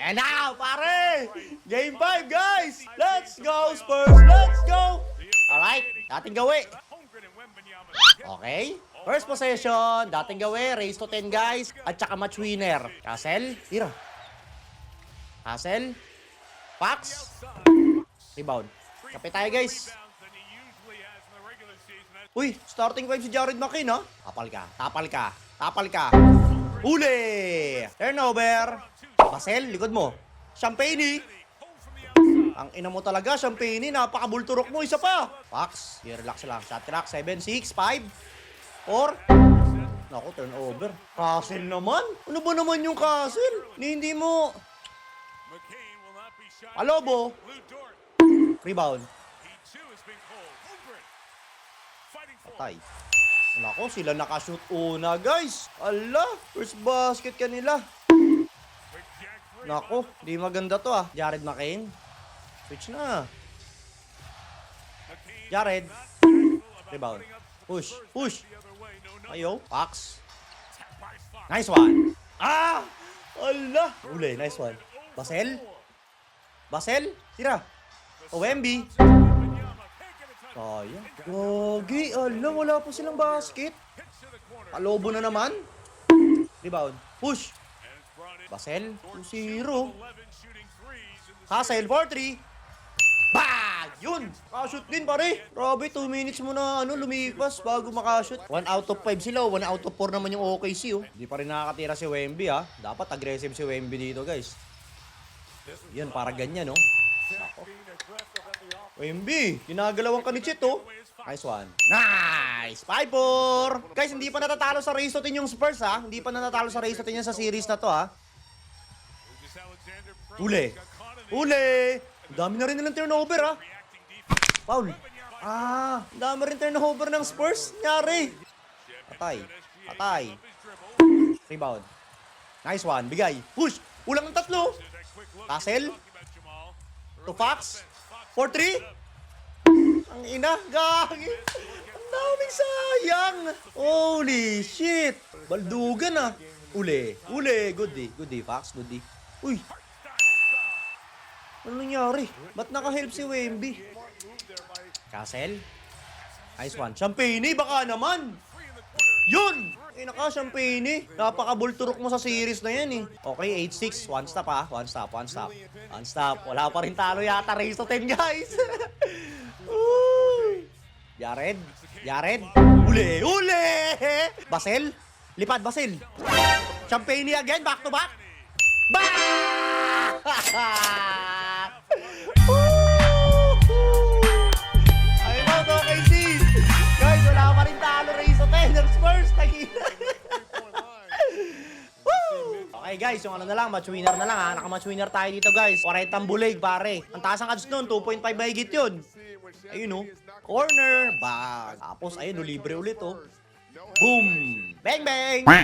And now, pare! Game 5, guys! Let's go, Spurs! Let's go! Alright, dating gawi. Okay. First possession, dating gawi. Raise to 10, guys. At saka match winner. Castle, tira. Castle. Pax. Rebound. Kapit tayo, guys. Uy, starting 5 si Jared McKean, ha? Tapal ka, tapal ka, tapal ka. Uli! Turnover. Basel, likod mo. Champagne. Ang ina mo talaga, Champagne. Napakabulturok mo, isa pa. Pax, relax lang. Shot clock, 7, 6, 5, 4. Naku, turnover. Castle naman. Ano ba naman yung Castle? Hindi mo. Alobo. Rebound. Patay. Nako, sila nakashoot una, guys. Ala, first basket kanila. Nako, di maganda to ah. Jared McKean. Switch na. Jared. Rebound. Push, push. Ayo, Pax. Nice one. Ah! Ala! Uli, nice one. Basel. Basel, tira. OMB. Sayang. Gogi, ala, wala po silang basket. Palobo na naman. Rebound. Push. Basel, 2-0. Hassel, 4-3. Bag! Yun! Makashoot din, pare. Grabe, 2 minutes mo na lumipas bago makashoot. 1 out of 5 sila, 1 out of 4 naman yung OKC, oh. Hindi pa rin nakakatira si Wemby, ha. Dapat aggressive si Wemby dito, guys. Yan, para ganyan, oh. Ako. Wemby, ginagalawan ka ni Chet, oh. Nice one. Nice! 5-4! Guys, hindi pa natatalo sa race to 10 yung Spurs, ha. Hindi pa natatalo sa race to 10 yan sa series na to, ha. Uli! Uli! Ang dami na rin nilang turnover, ha. Foul. Ah, ang dami rin turnover ng Spurs. Nyari. Patay. Patay. Rebound. Nice one. Bigay. Push. Ulang ng 3. Castle. To Fox. 4-3. Ang ina. Gagi. Ang daming sayang. Holy shit. Baldugan, ah. Uli. Uli. Good day. Good day, Fox. Good day. Uy. Ano nangyari? Ba't naka-help si Wemby? Castle. Nice one. Champagne, baka naman. Yun! Eh, naka-Champagne. Napaka-bulturok mo sa series na yan, eh. Okay, 8-6. One stop, ha. One stop, one stop. One stop. Wala pa rin talo yata. Race to 10, guys. Uy! Jared. Jared. Uli! Uli! Basel. Lipad, Basel. Champagne again. Back to back. Back! Ay mo, OKC. Guys, wala pa rin talo. Race to 10 ng Spurs. Okay guys, yung ano na lang, match winner na lang ha. Naka-match winner tayo dito guys. 40 bulig pare. Ang taas ang odds nun, 2.5 mahigit yun. Ayun oh. Corner, bag. Tapos ayun oh, libre ulit oh. Boom! Bang bang!